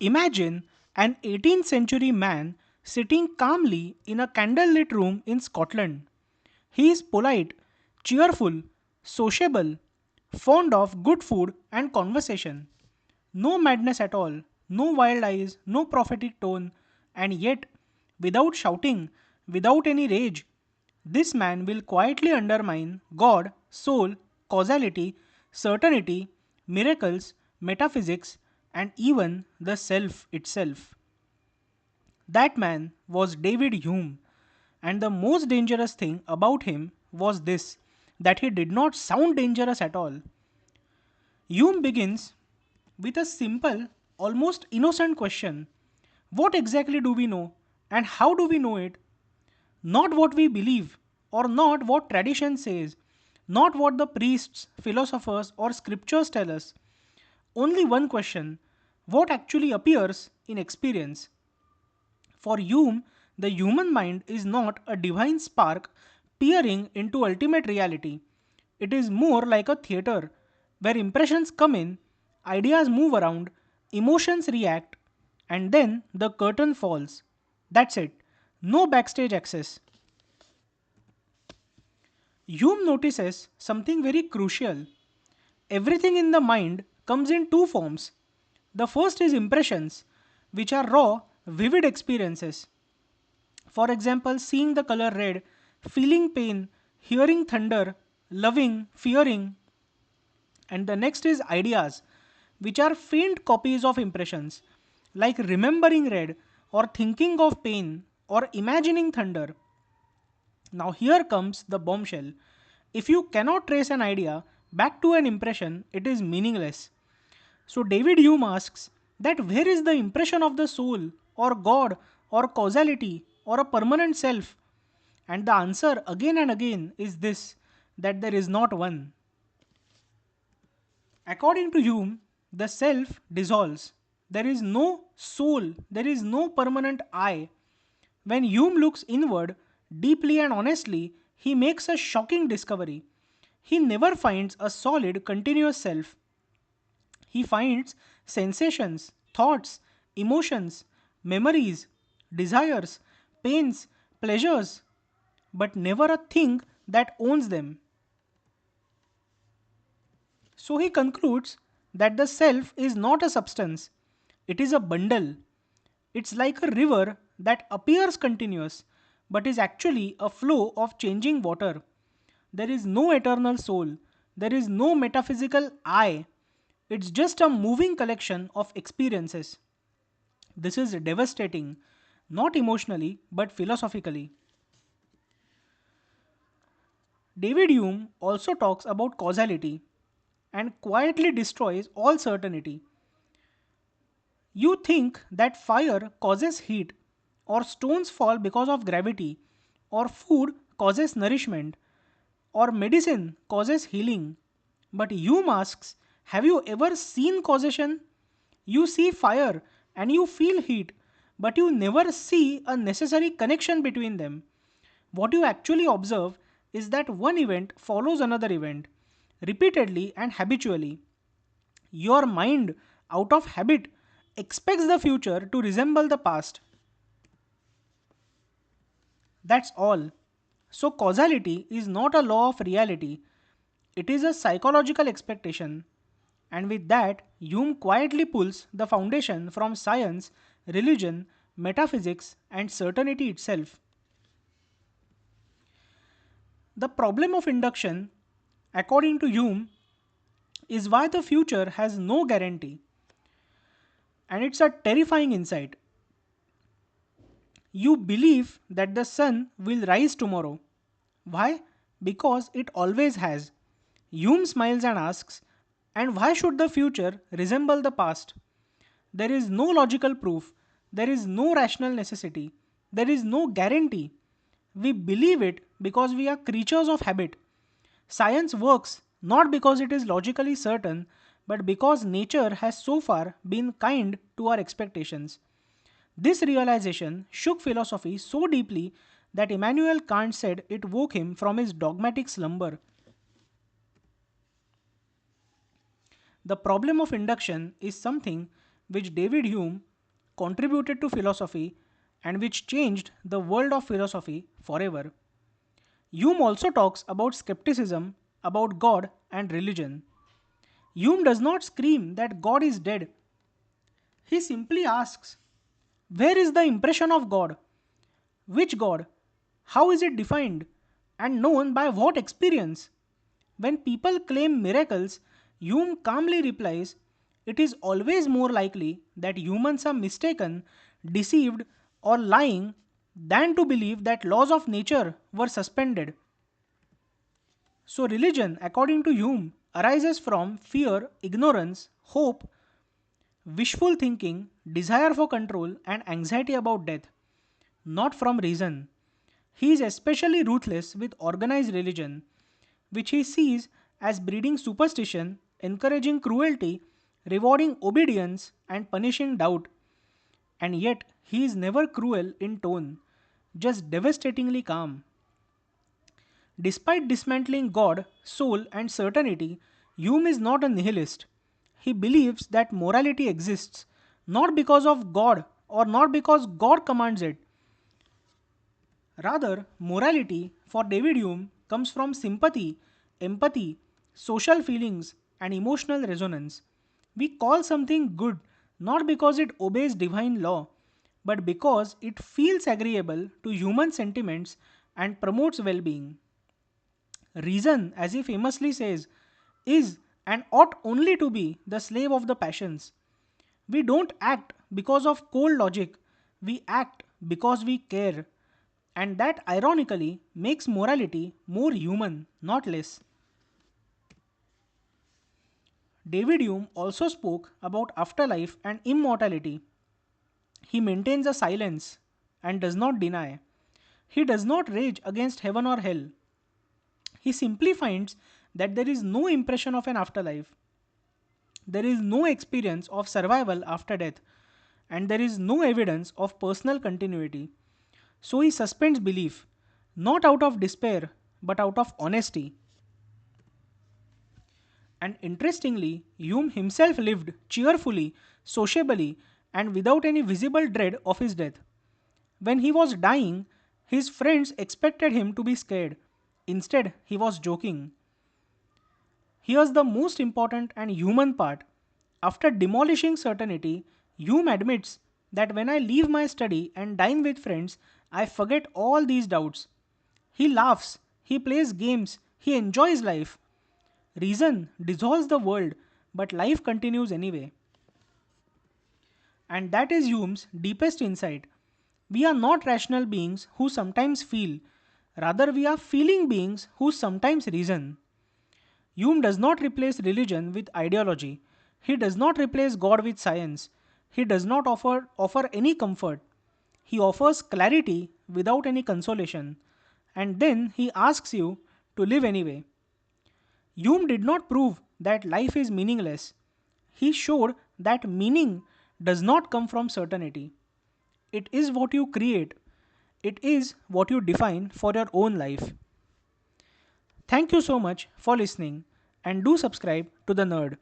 Imagine an 18th century man sitting calmly in a candlelit room in Scotland. He is polite, cheerful, sociable, fond of good food and conversation. No madness at all, no wild eyes, no prophetic tone, and yet, without shouting, without any rage, this man will quietly undermine God, soul, causality, certainty, miracles, metaphysics, and even the self itself. That man was David Hume, and the most dangerous thing about him was this, that he did not sound dangerous at all. Hume begins with a simple, almost innocent question: what exactly do we know, and how do we know it? Not what we believe, or not what tradition says, not what the priests, philosophers, or scriptures tell us. Only one question: what actually appears in experience? For Hume, the human mind is not a divine spark peering into ultimate reality. It is more like a theater where impressions come in, ideas move around, emotions react, and then the curtain falls. That's it. No backstage access. Hume notices something very crucial. Everything in the mind comes in two forms. The first is impressions, which are raw, vivid experiences. For example, seeing the color red, feeling pain, hearing thunder, loving, fearing. And the next is ideas, which are faint copies of impressions, like remembering red, or thinking of pain, or imagining thunder. Now, here comes the bombshell. If you cannot trace an idea back to an impression, it is meaningless. So, David Hume asks that where is the impression of the soul, or God, or causality, or a permanent self? And the answer again and again is this, that there is not one. According to Hume, the self dissolves. There is no soul, there is no permanent I. When Hume looks inward, deeply and honestly, he makes a shocking discovery. He never finds a solid, continuous self. He finds sensations, thoughts, emotions, memories, desires, pains, pleasures, but never a thing that owns them. So he concludes that the self is not a substance, it is a bundle. It's like a river that appears continuous but is actually a flow of changing water. There is no eternal soul, there is no metaphysical I. It's just a moving collection of experiences. This is devastating, not emotionally but philosophically. David Hume also talks about causality and quietly destroys all certainty. You think that fire causes heat, or stones fall because of gravity, or food causes nourishment, or medicine causes healing. But Hume asks, have you ever seen causation? You see fire and you feel heat, but you never see a necessary connection between them. What you actually observe is that one event follows another event, repeatedly and habitually. Your mind, out of habit, expects the future to resemble the past. That's all. So, causality is not a law of reality, it is a psychological expectation. And with that, Hume quietly pulls the foundation from science, religion, metaphysics, and certainty itself. The problem of induction, according to Hume, is why the future has no guarantee. And it's a terrifying insight. You believe that the sun will rise tomorrow. Why? Because it always has. Hume smiles and asks, and why should the future resemble the past? There is no logical proof, there is no rational necessity, there is no guarantee. We believe it because we are creatures of habit. Science works not because it is logically certain, but because nature has so far been kind to our expectations. This realization shook philosophy so deeply that Immanuel Kant said it woke him from his dogmatic slumber. The problem of induction is something which David Hume contributed to philosophy, and which changed the world of philosophy forever. Hume also talks about skepticism, about God and religion. Hume does not scream that God is dead. He simply asks, where is the impression of God? Which God? How is it defined? And known by what experience? When people claim miracles, Hume calmly replies, it is always more likely that humans are mistaken, deceived, or lying than to believe that laws of nature were suspended. So, religion, according to Hume, arises from fear, ignorance, hope, wishful thinking, desire for control, and anxiety about death, not from reason. He is especially ruthless with organized religion, which he sees as breeding superstition, encouraging cruelty, rewarding obedience, and punishing doubt. And yet, he is never cruel in tone, just devastatingly calm. Despite dismantling God, soul, and certainty, Hume is not a nihilist. He believes that morality exists not because of God or not because God commands it. Rather, morality for David Hume comes from sympathy, empathy, social feelings, and emotional resonance. We call something good not because it obeys divine law, but because it feels agreeable to human sentiments and promotes well being. Reason, as he famously says, is and ought only to be the slave of the passions. We don't act because of cold logic, we act because we care. And that ironically makes morality more human, not less. David Hume also spoke about afterlife and immortality. He maintains a silence and does not deny. He does not rage against heaven or hell. He simply finds that there is no impression of an afterlife. There is no experience of survival after death, and there is no evidence of personal continuity. So he suspends belief, not out of despair, but out of honesty. And interestingly, Hume himself lived cheerfully, sociably, and without any visible dread of his death. When he was dying, his friends expected him to be scared. Instead, he was joking. Here's the most important and human part. After demolishing certainty, Hume admits that when I leave my study and dine with friends, I forget all these doubts. He laughs, he plays games, he enjoys life. Reason dissolves the world, but life continues anyway. And that is Hume's deepest insight. We are not rational beings who sometimes feel, rather, we are feeling beings who sometimes reason. Hume does not replace religion with ideology. He does not replace God with science. He does not offer any comfort. He offers clarity without any consolation. And then he asks you to live anyway. Hume did not prove that life is meaningless. He showed that meaning does not come from certainty. It is what you create, it is what you define for your own life. Thank you so much for listening and do subscribe to The Nerd.